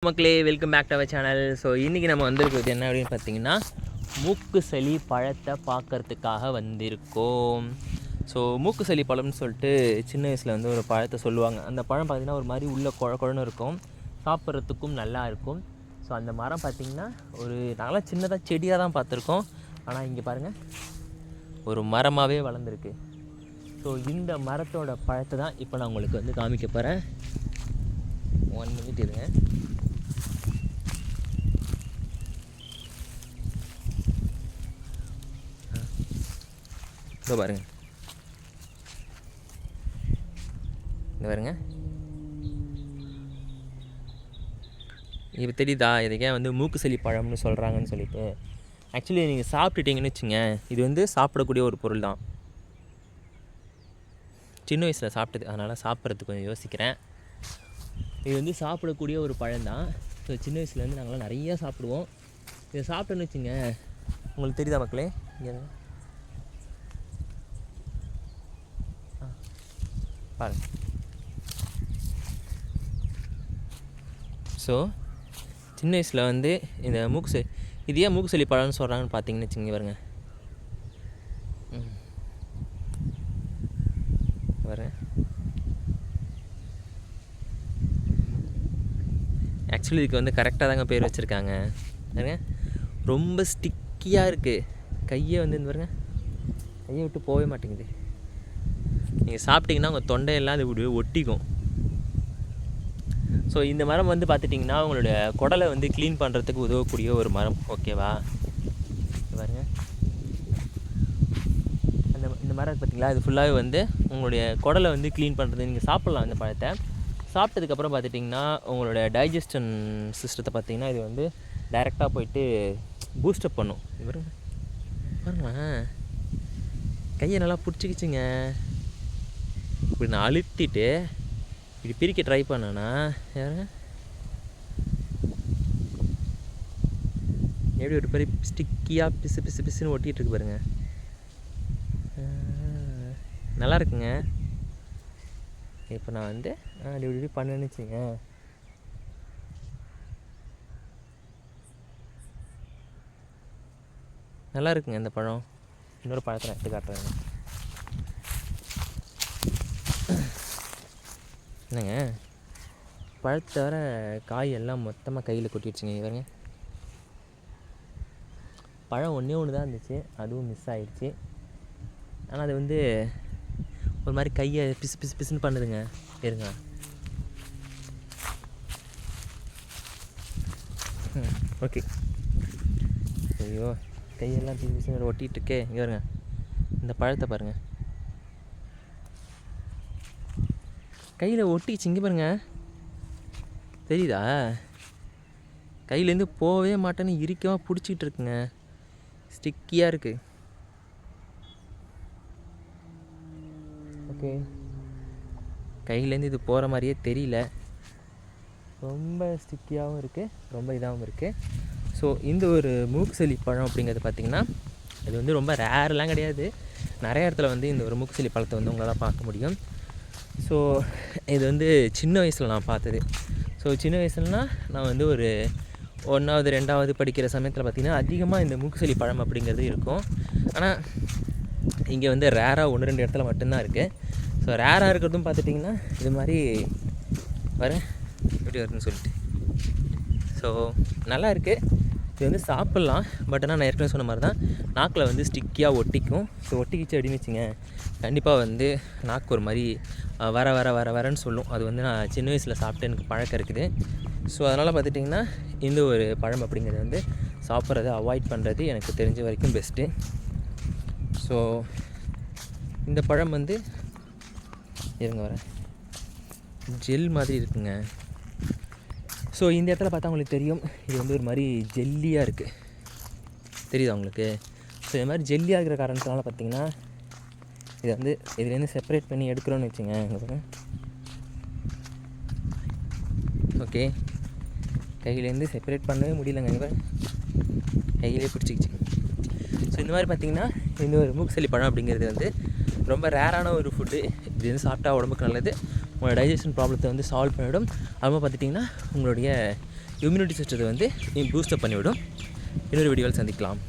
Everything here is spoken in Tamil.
மக்களே welcome back to our channel. So இன்றைக்கி நம்ம வந்திருக்கிறது என்ன அப்படின்னு பார்த்தீங்கன்னா, மூக்கு சளி பழத்தை பார்க்கறதுக்காக வந்திருக்கோம். ஸோ மூக்கு சளி பழம்னு சொல்லிட்டு சின்ன வயசில் வந்து ஒரு பழத்தை சொல்லுவாங்க. அந்த பழம் பார்த்திங்கன்னா ஒரு மாதிரி உள்ள குழன்னு இருக்கும், சாப்பிட்றதுக்கும் நல்லா இருக்கும். ஸோ அந்த மரம் பார்த்திங்கன்னா ஒரு நல்லா சின்னதாக செடியாக தான் பார்த்துருக்கோம், ஆனால் இங்கே பாருங்கள் ஒரு மரமாகவே வளர்ந்துருக்கு. ஸோ இந்த மரத்தோட பழத்தை தான் இப்போ நான் உங்களுக்கு வந்து காமிக்க போகிறேன். 1 மினிட் இருங்க. இதோ பாருங்க, இந்த பாருங்க, இப்போ தெரியுதா இதுக்கே வந்து மூக்கு சளி பழம்னு சொல்கிறாங்கன்னு சொல்லிட்டு. ஆக்சுவலி நீங்கள் சாப்பிட்டுட்டீங்கன்னு வச்சுங்க, இது வந்து சாப்பிடக்கூடிய ஒரு பொருள் தான். சின்ன வயசில் சாப்பிட்டது, அதனால் சாப்பிட்றதுக்கு கொஞ்சம் யோசிக்கிறேன். இது வந்து சாப்பிடக்கூடிய ஒரு பழம்தான். ஸோ சின்ன வயசில் வந்து நாங்களாம் நிறையா சாப்பிடுவோம். இதை சாப்பிட்டோன்னு வச்சுங்க, உங்களுக்கு தெரியுதா மக்களே, இங்கே பாருங்க. ஸோ சின்ன வயசில் வந்து இந்த இது ஏன் மூக்கு சளி பழம்னு சொல்கிறாங்கன்னு பார்த்தீங்கன்னு வச்சுங்க, பாருங்க பாருங்க. ஆக்சுவலி இதுக்கு வந்து கரெக்டாக தாங்க பேர் வச்சுருக்காங்க. பாருங்க, ரொம்ப ஸ்டிக்கியாக இருக்குது. கையை வந்து இந்த பாருங்க, கையை விட்டு போகவே மாட்டேங்குது. நீங்கள் சாப்பிட்டிங்கன்னா உங்கள் தொண்டையெல்லாம் அது இப்படி ஒட்டிக்கும். ஸோ இந்த மரம் வந்து பார்த்துட்டிங்கன்னா உங்களுடைய குடலை வந்து க்ளீன் பண்ணுறதுக்கு உதவக்கூடிய ஒரு மரம், ஓகேவா? பாருங்க, இந்த மரம் பார்த்திங்களா, இது ஃபுல்லாகவே வந்து உங்களுடைய குடலை வந்து க்ளீன் பண்ணுறது. நீங்கள் சாப்பிட்லாம் இந்த பழத்தை. சாப்பிட்டதுக்கப்புறம் பார்த்துட்டிங்கன்னா உங்களோட டைஜஷன் சிஸ்டத்தை பார்த்திங்கன்னா இது வந்து டைரெக்டாக போயிட்டு பூஸ்டப் பண்ணும். பாருங்க பாருங்களேன், கையை நல்லா பிடிச்சிக்கிச்சிங்க. இப்படி நான் அழுத்திட்டு இப்படி பிரிக்க ட்ரை பண்ணேன்னா யாருங்க எப்படி ஒரு பெரிய ஸ்டிக்கியாக பிசு பிசு பிசுன்னு ஒட்டிகிட்ருக்கு பாருங்க. நல்லா இருக்குங்க. இப்போ நான் வந்து அப்படி இப்படி பண்ணேன்னு வச்சுங்க, நல்லா இருக்குங்க இந்த பழம். இன்னொரு பழத்தை நான் எடுத்து காட்டுறேங்க. என்னங்க, பழத்தை வர காய் எல்லாம் மொத்தமாக கையில் கொட்டிடுச்சுங்க. இவருங்க, பழம் ஒன்றே ஒன்று தான் இருந்துச்சு, அதுவும் மிஸ் ஆகிடுச்சு. ஆனால் அது வந்து ஒரு மாதிரி கையை பிசு பிசு பிசுன்னு பண்ணுதுங்க. இருங்க, ஓகே. ஐயோ, கையெல்லாம் பிசு பிசுன்னு ஒட்டிகிட்ருக்கே. இங்கே வருங்க, இந்த பழத்தை பாருங்கள், கையில் ஒட்டிச்சு. இங்கே பாருங்க, தெரியுதா? கையிலேருந்து போகவே மாட்டேன்னு இறுக்கமாக பிடிச்சிக்கிட்டு இருக்குங்க, ஸ்டிக்கியாக இருக்குது. ஓகே, கையிலேருந்து இது போகிற மாதிரியே தெரியல, ரொம்ப ஸ்டிக்கியாகவும் இருக்குது, ரொம்ப இதாகவும் இருக்குது. ஸோ இந்த ஒரு மூக்கு சளி பழம் அப்படிங்கிறது பார்த்திங்கன்னா இது வந்து ரொம்ப ரேர்லாம் கிடையாது. நிறைய இடத்துல வந்து இந்த ஒரு மூக்கு சளி பழத்தை வந்து உங்களால் பார்க்க முடியும். ஸோ இது வந்து சின்ன வயசில் நான் பார்த்தது. ஸோ சின்ன வயசுலனா நான் வந்து ஒரு 1வது 2வது படிக்கிற சமயத்தில் பார்த்திங்கன்னா அதிகமாக இந்த மூக்கு சளி பழம் அப்படிங்கிறது இருக்கும். ஆனால் இங்கே வந்து ரேராக 1-2 இடத்துல மட்டும்தான் இருக்குது. ஸோ ரேராக இருக்கிறதும் பார்த்துட்டிங்கன்னா இது மாதிரி வர எப்படி வருதுன்னு சொல்லிட்டு. ஸோ நல்லா இருக்குது. இது வந்து சாப்பிட்லாம், பட் ஆனால் நான் ஏற்கனவே சொன்ன மாதிரி தான் நாக்கில் வந்து ஸ்டிக்கியாக ஒட்டிக்கும். ஸோ ஒட்டிக்கிச்சு அப்படின்னு வச்சுங்க, கண்டிப்பாக வந்து நாக்கு ஒரு மாதிரி வரன்னு சொல்லும். அது வந்து நான் சின்ன வயசில் சாப்பிட்டு எனக்கு பழக்கம் இருக்குது. ஸோ அதனால் பார்த்துட்டிங்கன்னா இந்த ஒரு பழம் அப்படிங்கிறது வந்து சாப்பிட்றத அவாய்ட் பண்ணுறது எனக்கு தெரிஞ்ச வரைக்கும் பெஸ்ட்டு. ஸோ இந்த பழம் வந்து இருங்க வர ஜெல் மாதிரி இருக்குங்க. ஸோ இந்த இடத்துல பார்த்தா உங்களுக்கு தெரியும், இது வந்து ஒரு மாதிரி ஜெல்லியாக இருக்குது, தெரியுதா உங்களுக்கு? ஸோ இது மாதிரி ஜெல்லியாக இருக்கிற காரணத்தினால பார்த்திங்கன்னா இதை வந்து இதுலேருந்து செப்பரேட் பண்ணி எடுக்கிறோன்னு வச்சுங்க. ஓகே, கையிலேருந்து செப்பரேட் பண்ணவே முடியலங்க, இங்கே கையிலே பிடிச்சிக்கிச்சு. ஸோ இந்த மாதிரி பார்த்திங்கன்னா இந்த ஒரு மூக்கு சளி பழம் அப்படிங்கிறது வந்து ரொம்ப ரேரான ஒரு ஃபுட்டு. இது வந்து சாப்பிட்டா உடம்புக்கு நல்லது, உங்களோட டைஜஷன் ப்ராப்ளத்தை வந்து சால்வ் பண்ணிவிடும். அதுமாதிரி பார்த்துட்டிங்கன்னா உங்களுடைய இம்யூனிட்டி சிஸ்டத்தை வந்து பூஸ்டப் பண்ணிவிடும். இன்னொரு வீடியோவில் சந்திக்கலாம்.